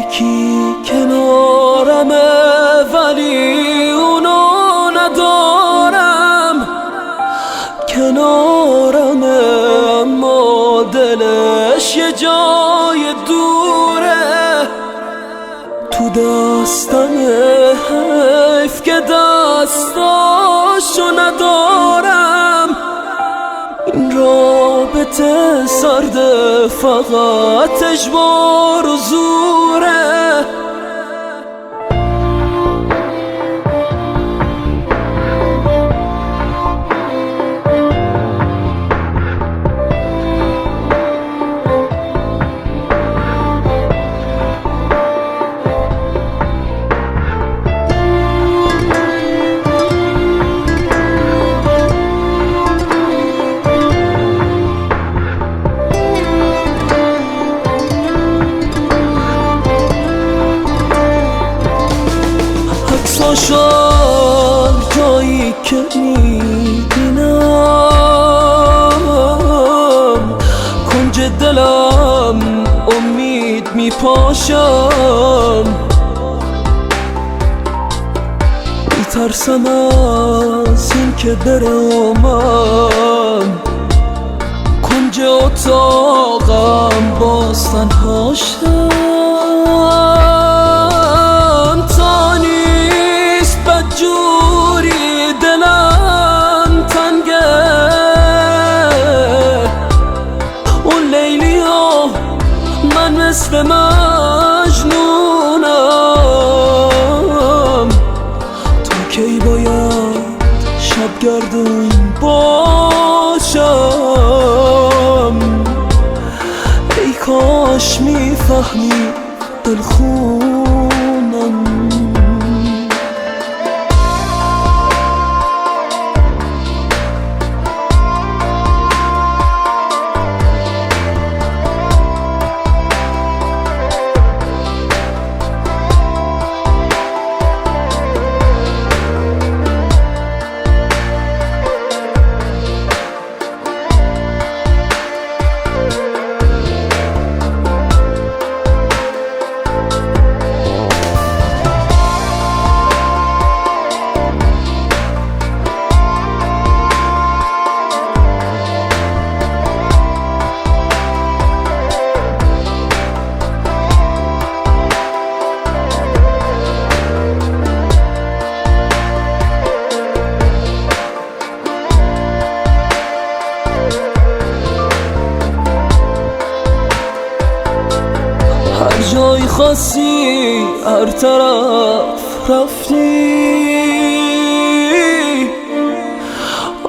یکی کنارمه ولی اونو ندارم، کنارمه اما دلش یه جای دوره. تو دستمه حیف که دستاشو ندارم. این رابطه سرده فقط اجبار و زوره. عکساشان جایی که میبینم کنج دلم امید میپاشم. میترسم از این که بره من کنج اتاقم باز تنهاشم. جوری دلم تنگه اون لیلی ها من مثل مجنونم. تا کی باید شب گردون باشم؟ ای کاش میفهمی دلخونم. جای خاصی هر طرف رفتی،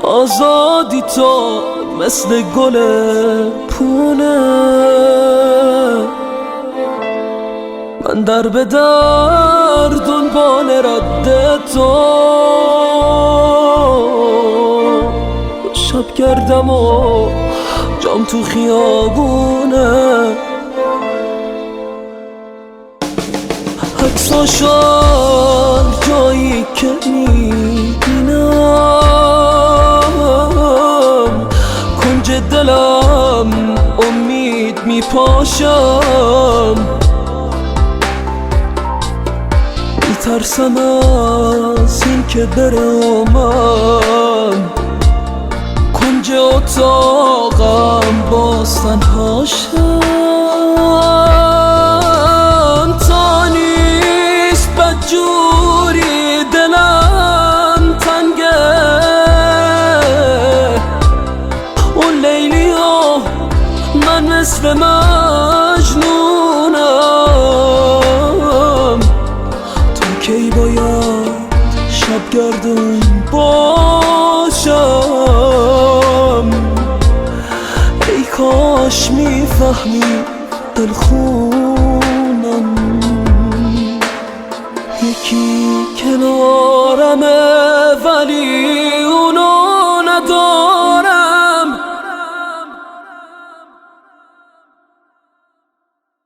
آزادی تو مثل گل پونه. من در به در دنبال رد تو شب گردم و جام تو خیابونه. عکساشان جایی که میبینم کنج دلم امید میپاشم. میترسم از این که بره من کنج اتاقم باز تنهاشم. جوری دلم تنگه اون لیلی ها من مثل مجنونم. تا کی باید شب گردون باشم؟ ای کاش میفهمی دلخونم. یکی کنارمه ولی